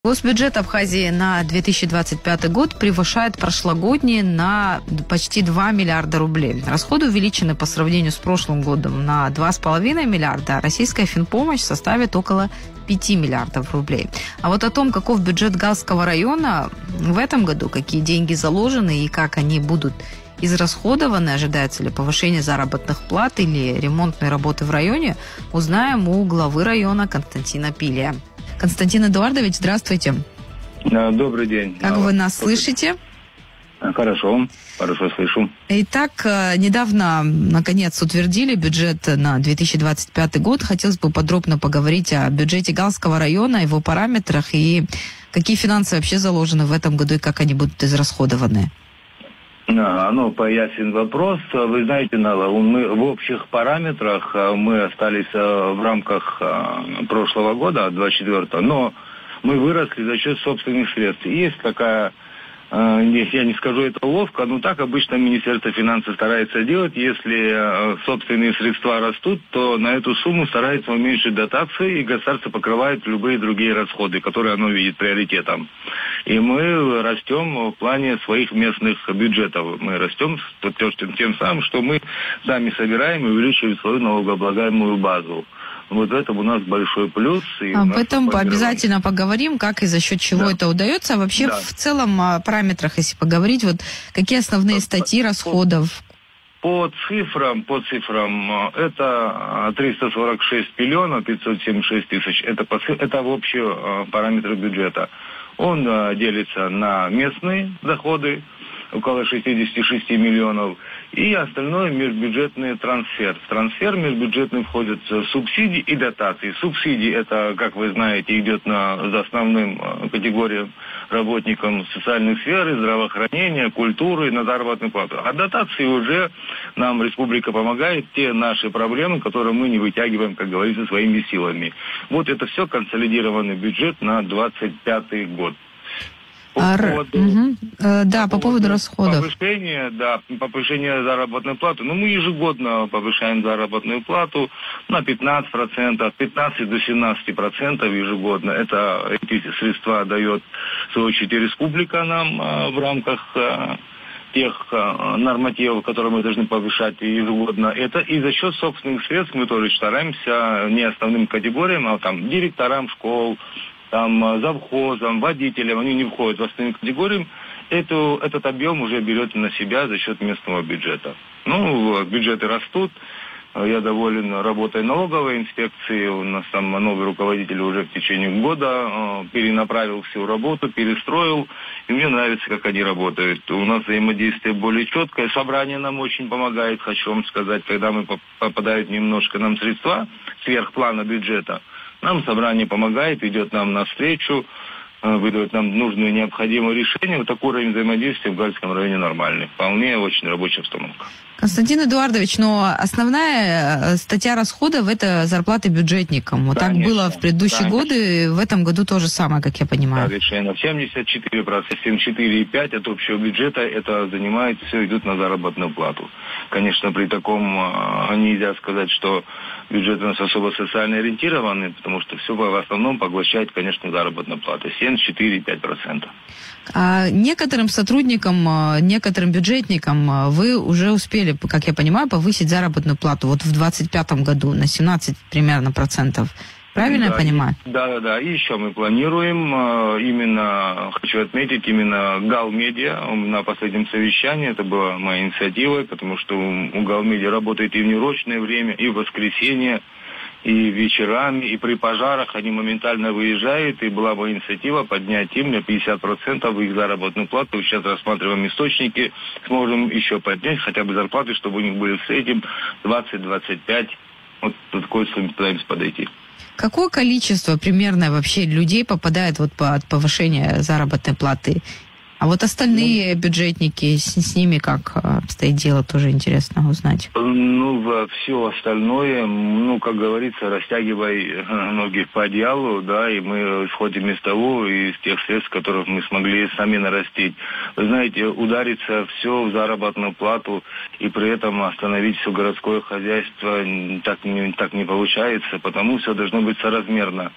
Госбюджет Абхазии на 2025 год превышает прошлогодний на почти 2 миллиарда рублей. Расходы увеличены по сравнению с прошлым годом на 2,5 миллиарда, а российская финпомощь составит около 5 миллиардов рублей. А вот о том, каков бюджет Галского района в этом году, какие деньги заложены и как они будут израсходованы, ожидается ли повышение заработных плат или ремонтные работы в районе, узнаем у главы района Константина Пилия. Константин Эдуардович, здравствуйте. Добрый день. Как вы нас слышите? Хорошо слышу. Итак, недавно, наконец, утвердили бюджет на 2025 год. Хотелось бы подробно поговорить о бюджете Галского района, его параметрах и какие финансы вообще заложены в этом году и как они будут израсходованы. Пояснен вопрос. Вы знаете, Нала, мы в общих параметрах мы остались в рамках прошлого года, 24-го, но мы выросли за счет собственных средств. Есть такая, я не скажу это уловка, но так обычно Министерство финансов старается делать. Если собственные средства растут, то на эту сумму старается уменьшить дотации, и государство покрывает любые другие расходы, которые оно видит приоритетом. И мы растем в плане своих местных бюджетов. Мы растем тем самым, что мы сами собираем и увеличиваем свою налогооблагаемую базу. Вот в этом у нас большой плюс. Об этом обязательно поговорим, как и за счет чего это удается. А вообще в целом о параметрах, если поговорить, вот какие основные статьи расходов? По цифрам это 346 миллионов 576 тысяч. Это в общие параметры бюджета. Он делится на местные доходы, около 66 миллионов, и остальное межбюджетный трансфер. В трансфер межбюджетный входят субсидии и дотации. Субсидии, это, как вы знаете, идет за основным категориям работникам социальной сферы, здравоохранения, культуры, на заработную плату. А дотации уже нам республика помогает, те наши проблемы, которые мы не вытягиваем, как говорится, своими силами. Вот это все консолидированный бюджет на 2025 год. По поводу расходов. Повышение заработной платы. Мы ежегодно повышаем заработную плату на 15%, от 15 до 17% ежегодно. Эти средства дает, в свою очередь, республика нам в рамках тех нормативов, которые мы должны повышать ежегодно. Это и за счет собственных средств мы тоже стараемся не основным категориям, а директорам школ, завхозам, водителям, они не входят в основные категории, этот объем уже берете на себя за счет местного бюджета. Бюджеты растут, я доволен работой налоговой инспекции, у нас там новый руководитель уже в течение года перенаправил всю работу, перестроил, и мне нравится, как они работают. У нас взаимодействие более четкое, собрание нам очень помогает, хочу вам сказать, когда попадают немножко нам средства сверх плана бюджета, нам собрание помогает, идет нам навстречу, выдает нам нужное необходимое решение. Вот такой уровень взаимодействия в Гальском районе нормальный. Вполне очень рабочая обстановка. Константин Эдуардович, но основная статья расходов – это зарплаты бюджетникам. Вот так было в предыдущие годы, в этом году то же самое, как я понимаю. Совершенно. 74%, 74,5% от общего бюджета это занимает, все идет на заработную плату. Конечно, при таком нельзя сказать, что бюджет у нас особо социально ориентированный, потому что все в основном поглощает, конечно, заработную плату. 74,5%. А некоторым сотрудникам, некоторым бюджетникам вы уже успели, как я понимаю, повысить заработную плату вот в 2025 году на 17 примерно процентов. Правильно я понимаю? Да. И еще мы планируем, хочу отметить, именно Галмедиа на последнем совещании, это была моя инициатива, потому что у Галмедиа работает и в неурочное время, и в воскресенье, и вечерами, и при пожарах они моментально выезжают, и была бы инициатива поднять им на 50% их заработную плату. Сейчас рассматриваем источники, сможем еще поднять хотя бы зарплаты, чтобы у них были в среднем 20-25. Вот до такой суммы пытаемся подойти. Какое количество примерно вообще людей попадает от повышения заработной платы? А вот остальные бюджетники, с ними как обстоит дело, тоже интересно узнать. Все остальное, как говорится, растягивай ноги по одеялу, да, и мы исходим из того, из тех средств, которых мы смогли сами нарастить. Вы знаете, удариться все в заработную плату и при этом остановить все городское хозяйство так не получается, потому все должно быть соразмерно.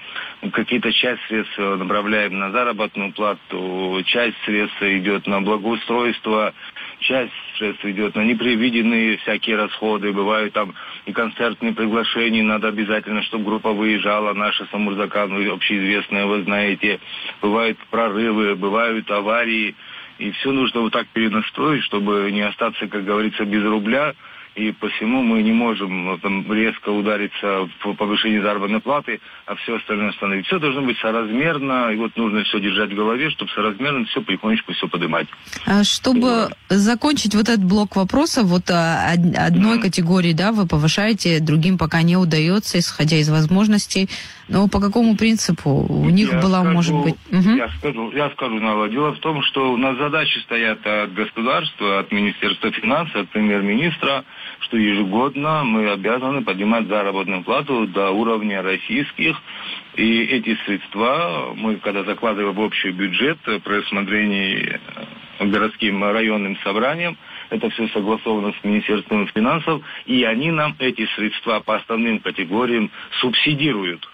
Какие-то часть средств направляем на заработную плату, часть средств идет на благоустройство, часть средств идет на непредвиденные всякие расходы. Бывают там и концертные приглашения, надо обязательно, чтобы группа выезжала, наша Самурзака, общеизвестная, вы знаете. Бывают прорывы, бывают аварии. И все нужно вот так перенастроить, чтобы не остаться, как говорится, без рубля. И посему мы не можем резко удариться в повышение заработной платы, а все остальное остановить. Все должно быть соразмерно, и вот нужно все держать в голове, чтобы соразмерно все потихонечку все поднимать. Чтобы закончить вот этот блок вопросов, вот одной категории, да, вы повышаете, другим пока не удается, исходя из возможностей. Но по какому принципу? У них может быть... Я скажу, Нала. Дело в том, что у нас задачи стоят от государства, от Министерства финансов, от премьер-министра, что ежегодно мы обязаны поднимать заработную плату до уровня российских. И эти средства мы, когда закладываем в общий бюджет при рассмотрении городским районным собранием, это все согласовано с Министерством финансов, и они нам эти средства по основным категориям субсидируют.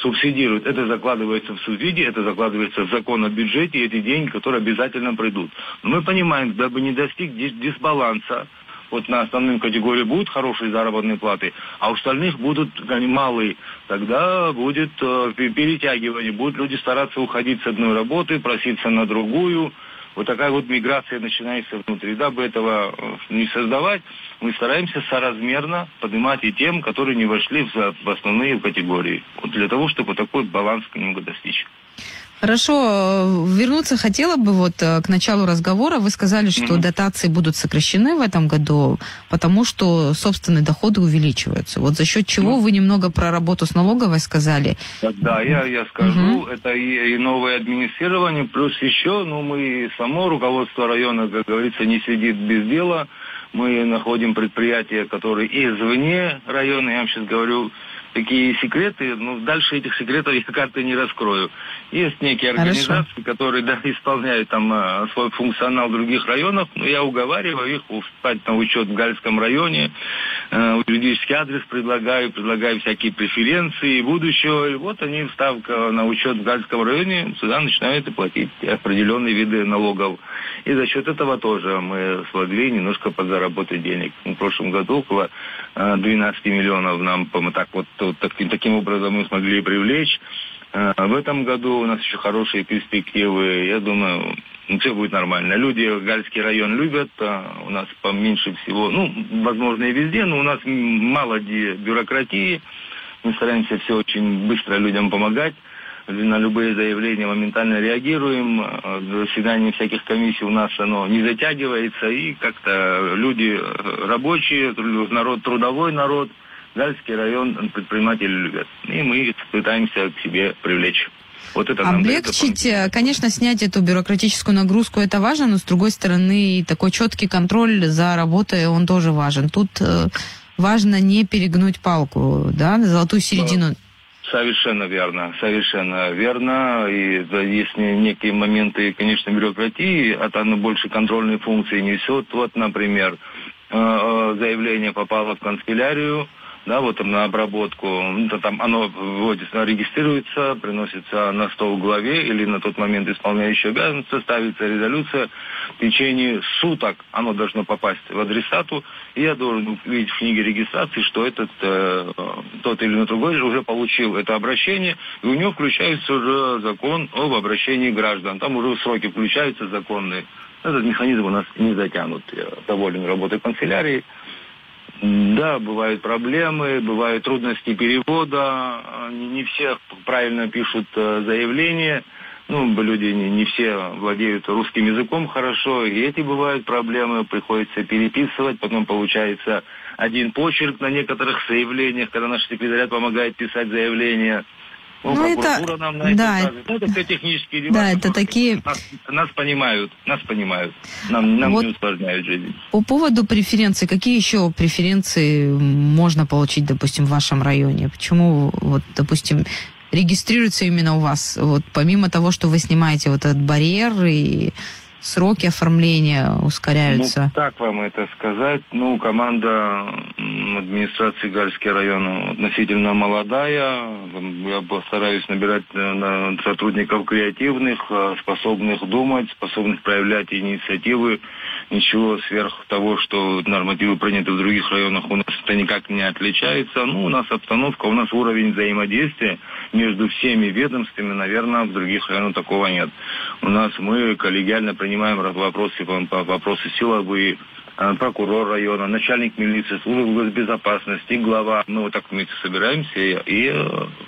Это закладывается в субсидии, это закладывается в закон о бюджете, и эти деньги, которые обязательно придут. Но мы понимаем, дабы не достиг дисбаланса, вот на основной категории будут хорошие заработные платы, а у остальных будут малые, тогда будет перетягивание, будут люди стараться уходить с одной работы, проситься на другую. Вот такая вот миграция начинается внутри. Дабы этого не создавать, мы стараемся соразмерно поднимать и тем, которые не вошли в основные категории. Вот для того, чтобы такой баланс немного достичь. Хорошо. Вернуться хотела бы вот к началу разговора. Вы сказали, что дотации будут сокращены в этом году, потому что собственные доходы увеличиваются. Вот за счет чего вы немного про работу с налоговой сказали. Да, я скажу. Это и новое администрирование, плюс еще, мы само руководство района, как говорится, не сидит без дела. Мы находим предприятия, которые извне района, я вам сейчас говорю, такие секреты, дальше этих секретов я карты не раскрою. Есть некие организации, которые исполняют там свой функционал в других районах, но я уговариваю их встать на учет в Гальском районе, юридический адрес предлагаю всякие преференции будущего, и вот они, вставка на учет в Гальском районе, сюда начинают платить определенные виды налогов. И за счет этого тоже мы смогли немножко подзаработать денег. В прошлом году около 12 миллионов нам таким образом мы смогли привлечь. В этом году у нас еще хорошие перспективы. Я думаю, все будет нормально. Люди Гальский район любят. У нас поменьше всего, возможно, и везде, но у нас мало бюрократии. Мы стараемся все очень быстро людям помогать. На любые заявления моментально реагируем. Заседание всяких комиссий у нас оно не затягивается. И как-то люди рабочие, народ, трудовой народ, Гальский район предприниматели любят. И мы их пытаемся к себе привлечь. Вот это облегчить, конечно, снять эту бюрократическую нагрузку, это важно, но с другой стороны, такой четкий контроль за работой, он тоже важен. Тут важно не перегнуть палку, да, золотую середину. Совершенно верно. И есть некие моменты, конечно, бюрократии, оно больше контрольные функции несет. Вот, например, заявление попало в канцелярию, на обработку, там оно регистрируется, приносится на стол главе или на тот момент исполняющий обязанности, ставится резолюция. В течение суток оно должно попасть в адресату, и я должен увидеть в книге регистрации, что тот или другой уже получил это обращение, и у него включается уже закон об обращении граждан. Там уже сроки включаются законные. Этот механизм у нас не затянут. Я доволен работой канцелярии. Да, бывают проблемы, бывают трудности перевода, не все правильно пишут заявления, люди не все владеют русским языком хорошо, и эти бывают проблемы, приходится переписывать, потом получается один почерк на некоторых заявлениях, когда наш секретариат помогает писать заявления. Ну, прокуратура нам на это скажет. Ну, это все технические дела. Да, это такие... Нас понимают. Нам вот не усложняют жизнь. По поводу преференций, какие еще преференции можно получить, допустим, в вашем районе? Почему, вот, допустим, регистрируется именно у вас? Вот помимо того, что вы снимаете вот этот барьер и сроки оформления ускоряются. Ну, как вам это сказать? Ну, команда администрации Гальский район относительно молодая. Я постараюсь набирать сотрудников креативных, способных думать, способных проявлять инициативы. Ничего сверх того, что нормативы приняты в других районах, у нас это никак не отличается. Ну, у нас обстановка, у нас уровень взаимодействия между всеми ведомствами, наверное, в других районах такого нет. У нас мы коллегиально принимаем вопросы силовые, прокурор района, начальник милиции, службы госбезопасности, глава. Мы вот так вместе собираемся и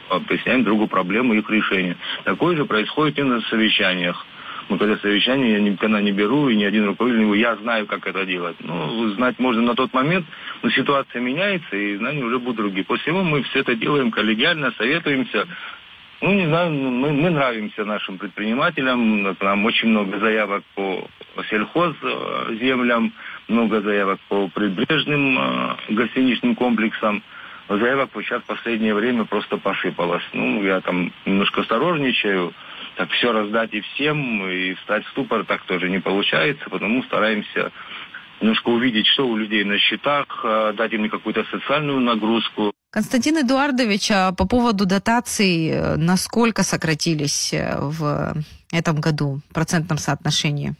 объясняем другу проблемы и их решения. Такое же происходит и на совещаниях. Мы когда совещания я никогда не беру, и ни один руководитель, я знаю, как это делать. Ну, знать можно на тот момент, но ситуация меняется, и знания уже будут другие. После него мы все это делаем коллегиально, советуемся. Ну, не знаю, мы нравимся нашим предпринимателям. Нам очень много заявок по сельхозземлям, много заявок по прибрежным гостиничным комплексам. Заявок сейчас в последнее время просто посыпалось. Ну, я там немножко осторожничаю. Так все раздать и всем, и встать в ступор так тоже не получается, потому стараемся немножко увидеть, что у людей на счетах, дать им какую-то социальную нагрузку. Константин Эдуардович, а по поводу дотаций, насколько сократились в этом году в процентном соотношении?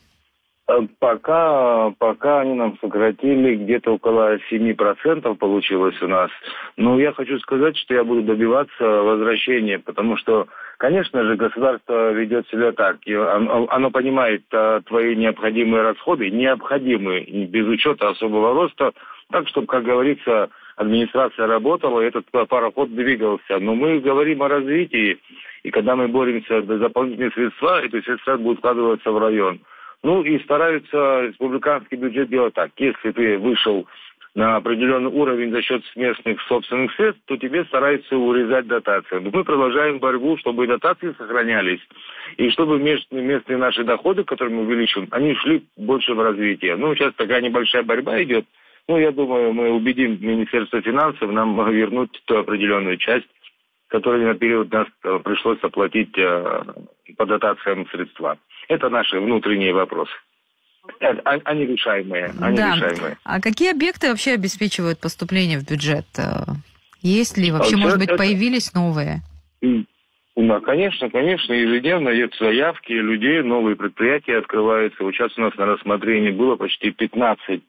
Пока они нам сократили, где-то около 7% получилось у нас. Но я хочу сказать, что я буду добиваться возвращения, потому что, конечно же, государство ведет себя так. Оно понимает твои необходимые расходы, необходимые, без учета особого роста, так, чтобы, как говорится, администрация работала, и этот пароход двигался. Но мы говорим о развитии, и когда мы боремся за дополнительные средства, эти средства будут вкладываться в район. Ну и стараются республиканский бюджет делать так. Если ты вышел на определенный уровень за счет местных собственных средств, то тебе стараются урезать дотации. Но мы продолжаем борьбу, чтобы дотации сохранялись, и чтобы местные наши доходы, которые мы увеличиваем, они шли больше в развитие. Ну, сейчас такая небольшая борьба идет. Ну, я думаю, мы убедим Министерство финансов нам вернуть ту определенную часть, которую на период нас пришлось оплатить по дотациям средства. Это наши внутренние вопросы. Они решаемые. Решаемые. А какие объекты вообще обеспечивают поступление в бюджет? Есть ли вообще, может быть, появились новые? Да, конечно, ежедневно есть заявки людей, новые предприятия открываются. Вот сейчас у нас на рассмотрении было почти 15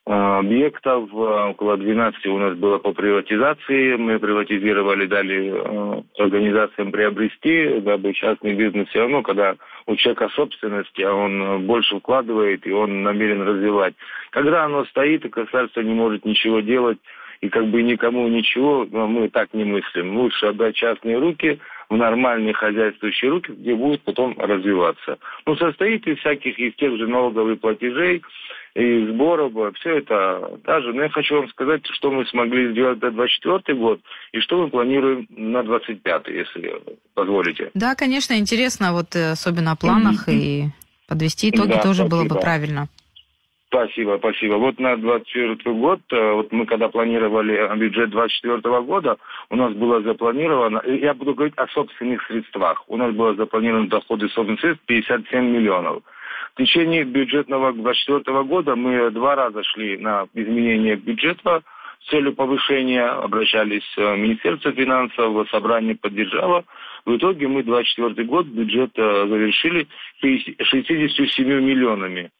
объектов, около 12 у нас было по приватизации. Мы приватизировали, дали организациям приобрести, дабы частный бизнес все равно, когда у человека собственности, а он больше вкладывает и он намерен развивать. Когда оно стоит, и государство не может ничего делать, и как бы никому ничего, мы так не мыслим. Лучше отдать частные руки в нормальные хозяйствующие руки, где будет потом развиваться. Ну, состоит из всяких, из тех же налоговых платежей, и сборов, все это даже. Но я хочу вам сказать, что мы смогли сделать до 2024 год, и что мы планируем на 2025, если позволите. Да, конечно, интересно, вот особенно о планах, и подвести итоги тоже было бы правильно. Спасибо. Вот на 2024 год, вот мы когда планировали бюджет 2024 года, у нас было запланировано, я буду говорить о собственных средствах, у нас было запланировано доходы собственных средств 57 миллионов. В течение бюджетного 2024 года мы 2 раза шли на изменение бюджета с целью повышения, обращались в Министерство финансов, собрание поддержало. В итоге мы 2024 год бюджет завершили 67 миллионами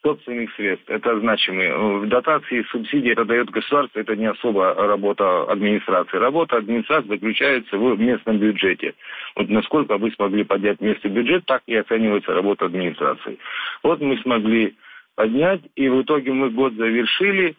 собственных средств. Это значимые. Дотации, субсидии это дает государство, это не особо работа администрации. Работа администрации заключается в местном бюджете. Вот насколько вы смогли поднять местный бюджет, так и оценивается работа администрации. Вот мы смогли поднять, и в итоге мы год завершили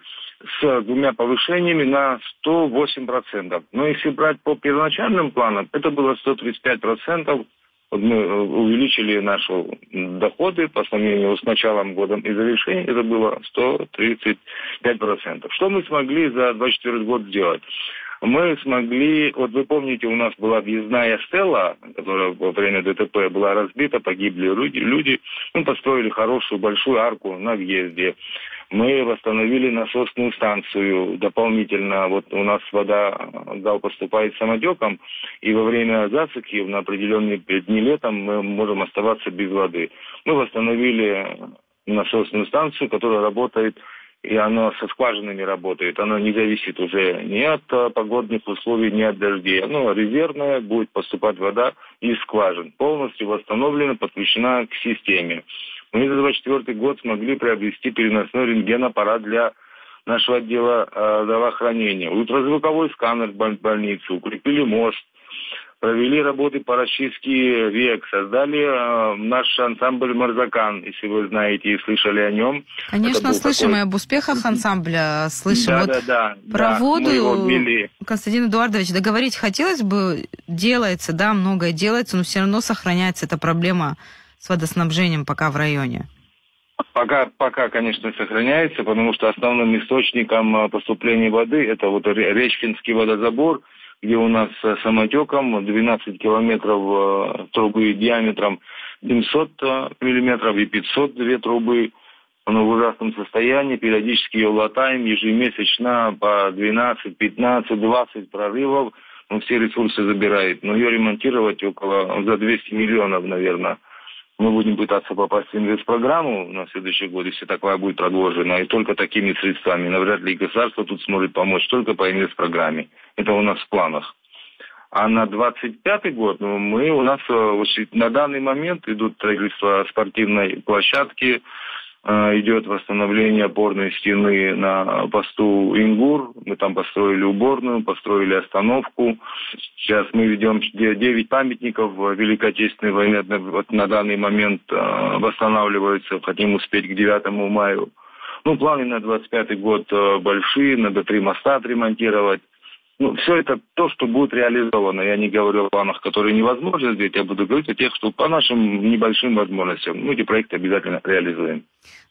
с 2 повышениями на 108%. Но если брать по первоначальным планам, это было 135%. Мы увеличили наши доходы по сравнению с началом года и завершением, это было 135%. Что мы смогли за 2024 год сделать? мы смогли, вот вы помните, у нас была въездная стела, которая во время ДТП была разбита, погибли люди. Мы построили хорошую большую арку на въезде. Мы восстановили насосную станцию дополнительно. Вот у нас вода поступает самотеком, и во время засухи на определенные дни летом мы можем оставаться без воды. Мы восстановили насосную станцию, которая работает, и она со скважинами работает. Она не зависит уже ни от погодных условий, ни от дождей. Она резервная, будет поступать вода из скважин. Полностью восстановлена, подключена к системе. Мы за 2024 год смогли приобрести переносной рентген-аппарат для нашего отдела здравоохранения. Ультразвуковой сканер в больнице, укрепили мост, провели работы по расчистке рек, создали наш ансамбль «Марзакан», если вы знаете и слышали о нем. Конечно, слышим, такой... и об успехах ансамбля слышим. Да. Про воду, Константин Эдуардович, договорить хотелось бы, делается, да, многое делается, но все равно сохраняется эта проблема с водоснабжением пока в районе. Пока, конечно, сохраняется, потому что основным источником поступления воды это вот Речкинский водозабор, где у нас самотеком 12 километров трубы диаметром 700 миллиметров и 502 трубы. Оно в ужасном состоянии, периодически ее латаем, ежемесячно по 12, 15, 20 прорывов. Он все ресурсы забирает. Но ее ремонтировать за 200 миллионов, наверное. Мы будем пытаться попасть в инвестпрограмму на следующий год, если такая будет продолжена, и только такими средствами. Навряд ли государство тут сможет помочь, только по инвестпрограмме. Это у нас в планах. А на 2025 год у нас на данный момент идут строительство спортивной площадки, идет восстановление опорной стены на посту Ингур. Мы там построили уборную, построили остановку. Сейчас мы ведем 9 памятников Великой Отечественной войны. Вот на данный момент восстанавливаются. Хотим успеть к 9 мая. Планы на 25 год большие. Надо 3 моста отремонтировать. Все это то, что будет реализовано. Я не говорю о планах, которые невозможно сделать. Я буду говорить о тех, что по нашим небольшим возможностям. Эти проекты обязательно реализуем.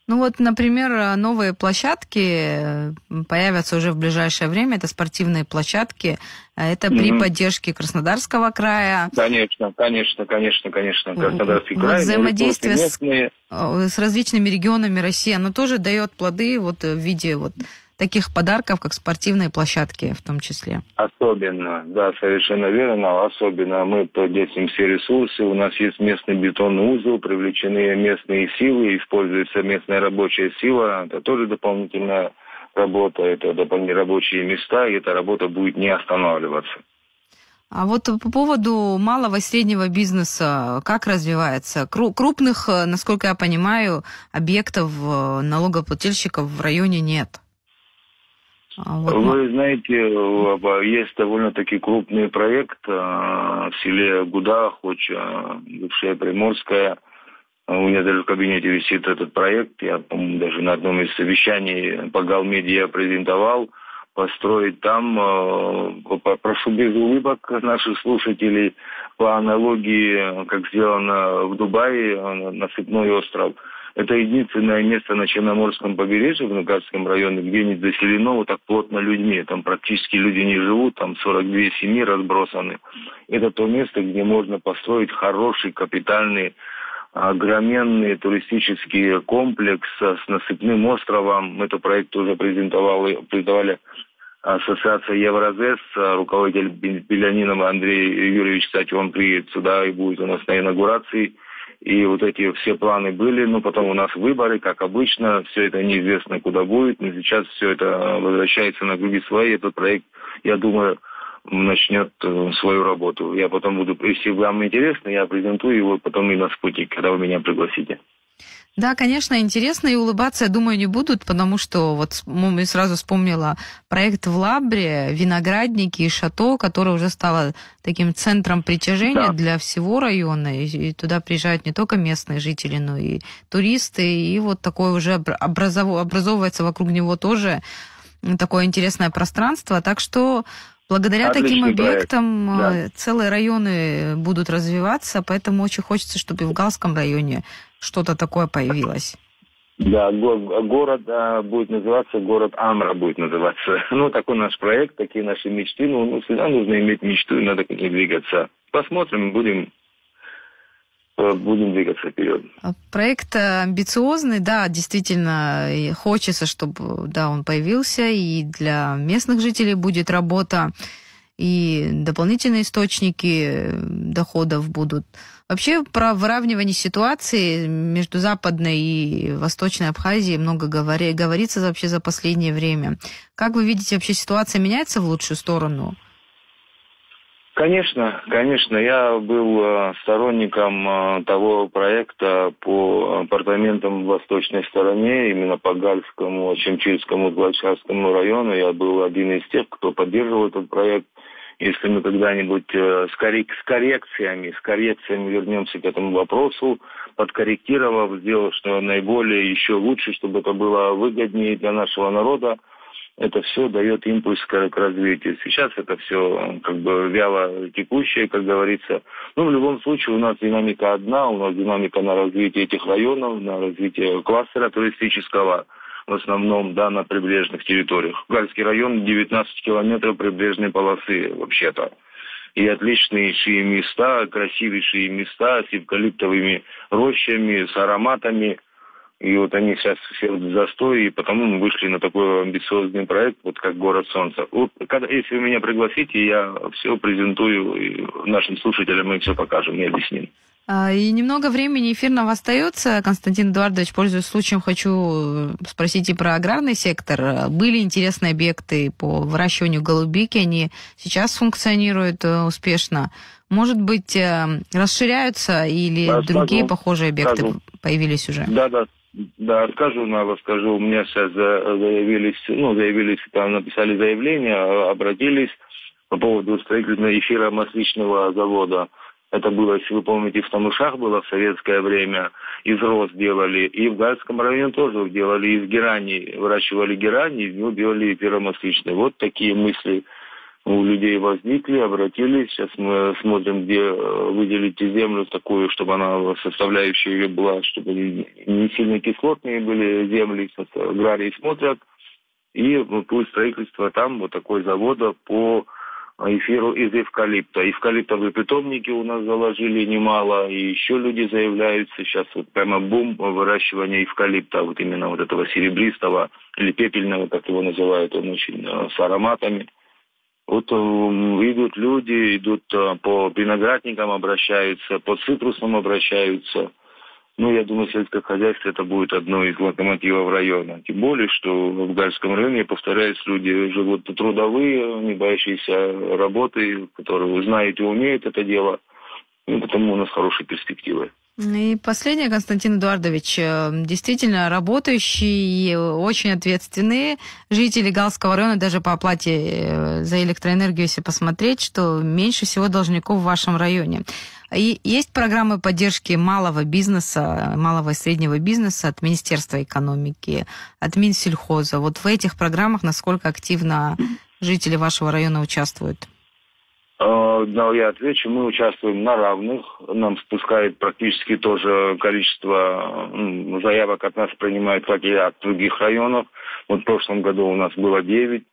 Например, новые площадки появятся уже в ближайшее время. Это спортивные площадки. Это при поддержке Краснодарского края. Конечно. Краснодарский край. Взаимодействие с различными регионами России, оно тоже дает плоды в виде таких подарков, как спортивные площадки в том числе. Особенно, да, совершенно верно. Особенно мы поддерживаем все ресурсы. У нас есть местный бетонный узел, привлечены местные силы, используется местная рабочая сила. Это тоже дополнительная работа, это дополнительные рабочие места, и эта работа будет не останавливаться. А по поводу малого и среднего бизнеса, как развивается? Крупных, насколько я понимаю, объектов налогоплательщиков в районе нет. Вы знаете, есть довольно-таки крупный проект в селе Гудахоч, бывшая Приморская. У меня даже в кабинете висит этот проект. Я, по-моему, даже на одном из совещаний по Галмедиа презентовал. Построить там, прошу без улыбок наших слушателей, по аналогии, как сделано в Дубае, насыпной остров. Это единственное место на Черноморском побережье, в Нугатском районе, где не заселено так плотно людьми. Там практически люди не живут, там 42 семьи разбросаны. Это то место, где можно построить хороший, капитальный, огроменный туристический комплекс с насыпным островом. Этот проект уже презентовали ассоциация Евразес, руководитель Белянинов Андрей Юрьевич, кстати, он приедет сюда и будет у нас на инаугурации. И эти все планы были, но потом у нас выборы, как обычно, все это неизвестно куда будет, но сейчас все это возвращается на круги свои. Этот проект, я думаю, начнет свою работу. Я потом буду, если вам интересно, я презентую его потом и на «Спутник», когда вы меня пригласите. Да, конечно, интересно, и улыбаться, я думаю, не будут, потому что я сразу вспомнила проект в Лабре, виноградники и шато, которое уже стало таким центром притяжения для всего района, и туда приезжают не только местные жители, но и туристы, и такое уже образовывается вокруг него тоже такое интересное пространство, так что благодаря таким объектам целые районы будут развиваться, поэтому очень хочется, чтобы и в Галском районе что-то такое появилось. Да, город будет называться, город Амра будет называться. Ну, такой наш проект, такие наши мечты. Ну, всегда нужно иметь мечту, и надо к ней двигаться. Посмотрим, будем двигаться вперед. Проект амбициозный, да, действительно, и хочется, чтобы, да, он появился, и для местных жителей будет работа, и дополнительные источники доходов будут. Вообще про выравнивание ситуации между Западной и Восточной Абхазией много говорится вообще за последнее время. Как вы видите, вообще ситуация меняется в лучшую сторону? Конечно. Я был сторонником того проекта по апартаментам в восточной стороне, именно по Гальскому, Чемчильскому, Гладчарскому району. Я был один из тех, кто поддерживал этот проект. Если мы когда-нибудь с коррекциями вернемся к этому вопросу, подкорректировав, сделав, что наиболее еще лучше, чтобы это было выгоднее для нашего народа, это все дает импульс к развитию. Сейчас это все как бы вяло текущее, как говорится. Но в любом случае у нас динамика одна, у нас динамика на развитие этих районов, на развитие кластера туристического, в основном, да, на прибрежных территориях. Гальский район 19 километров прибрежной полосы, вообще-то. И отличнейшие места, красивейшие места с эвкалиптовыми рощами, с ароматами. И вот они сейчас все в застое, и потому мы вышли на такой амбициозный проект, вот как «Город солнца». Вот, если вы меня пригласите, я все презентую, и нашим слушателям мы все покажем и объясним. И немного времени эфирного остается. Константин Эдуардович, пользуясь случаем, хочу спросить и про аграрный сектор. Были интересные объекты по выращиванию голубики, они сейчас функционируют успешно. Может быть, расширяются или другие похожие объекты появились уже? Да, расскажу. У меня сейчас заявились, там написали заявление, обратились по поводу строительства эфиромасличного завода. Это было, если вы помните, в Тамышах было в советское время, из роз делали, и в Гальском районе тоже делали из герани, выращивали герани, из него делали эфиромасличный. Вот такие мысли у людей возникли, обратились. Сейчас мы смотрим, где выделить землю такую, чтобы она, составляющая ее была, чтобы не сильно кислотные были земли, аграрии смотрят. И будет строительство там вот такой завода по эфиру из эвкалипта. Эвкалиптовые питомники у нас заложили немало, и еще люди заявляются. Сейчас вот прямо бум выращивания эвкалипта, вот именно вот этого серебристого или пепельного, как его называют, он очень с ароматами. Вот идут люди, по виноградникам обращаются, по цитрусам обращаются. Ну, я думаю, сельское хозяйство это будет одно из локомотивов района. Тем более, что в Гальском районе, я повторяюсь, люди живут трудовые, не боящиеся работы, которые знают и умеют это дело. И потому у нас хорошие перспективы. И последнее, Константин Эдуардович, действительно работающие и очень ответственные жители Галского района, даже по оплате за электроэнергию, если посмотреть, что меньше всего должников в вашем районе. И есть программы поддержки малого бизнеса, малого и среднего бизнеса от Министерства экономики, от Минсельхоза. Вот в этих программах насколько активно жители вашего района участвуют? Да, я отвечу. Мы участвуем на равных. Нам спускают практически то же количество заявок от нас принимают, как и от других районов. Вот в прошлом году у нас было 9.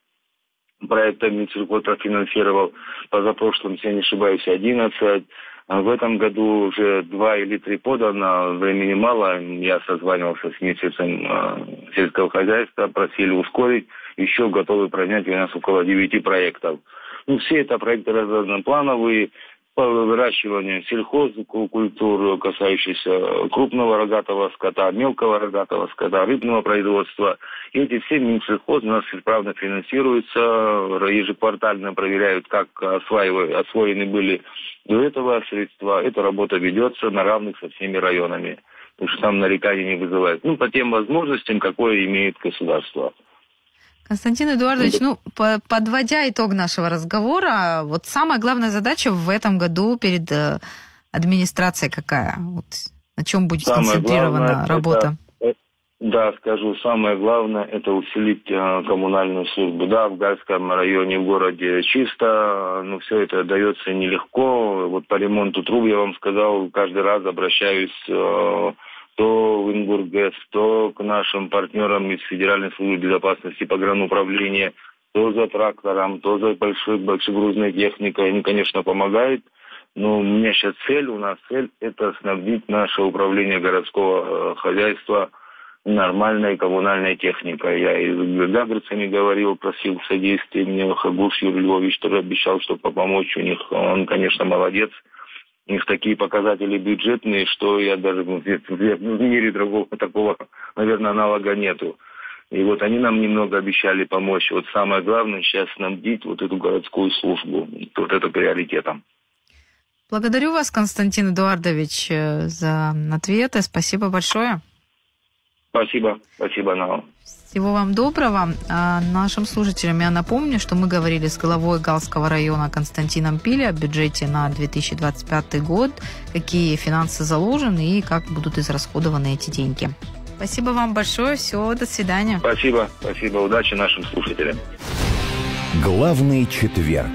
Проект Минсельхоз профинансировал. Позапрошлым, если я не ошибаюсь, 11. В этом году уже 2 или 3 подано, времени мало. Я созванивался с Министерством сельского хозяйства, просили ускорить. Еще готовы принять у нас около 9 проектов. Все это проекты разноплановые по выращиванию сельхозкультур, касающиеся крупного рогатого скота, мелкого рогатого скота, рыбного производства. И эти все Минсельхоз у нас исправно финансируются, ежеквартально проверяют, как освоены были до этого средства. Эта работа ведется на равных со всеми районами, потому что там нареканий не вызывает. По тем возможностям, какое имеет государство. Константин Эдуардович, подводя итог нашего разговора, вот самая главная задача в этом году перед администрацией какая? Вот на чем будет сконцентрирована работа? Скажу, самое главное – это усилить коммунальную службу. Да, в Гальском районе, в городе чисто, но все это дается нелегко. Вот по ремонту труб, я вам сказал, каждый раз обращаюсь то в ИНГУРГЭС, то к нашим партнерам из Федеральной службы безопасности погрануправления, то за трактором, то за большой грузной техникой. Они, конечно, помогают. Но у меня сейчас у нас цель – это снабдить наше управление городского хозяйства нормальной коммунальной техникой. Я и с гагрицами говорил, просил содействия. Мне Хагуш Юрий Львович тоже обещал, что помочь у них. Он, конечно, молодец. У них такие показатели бюджетные, что я даже в мире другого такого, наверное, аналога нету. И вот они нам немного обещали помочь. Вот самое главное сейчас снабдить вот эту городскую службу. Вот это приоритетом. Благодарю вас, Константин Эдуардович, за ответы. Спасибо большое. Спасибо, Нала. Всего вам доброго. Нашим слушателям я напомню, что мы говорили с главой Галского района Константином Пили о бюджете на 2025 год, какие финансы заложены и как будут израсходованы эти деньги. Спасибо вам большое. Все, до свидания. Спасибо. Удачи нашим слушателям. Главный четверг.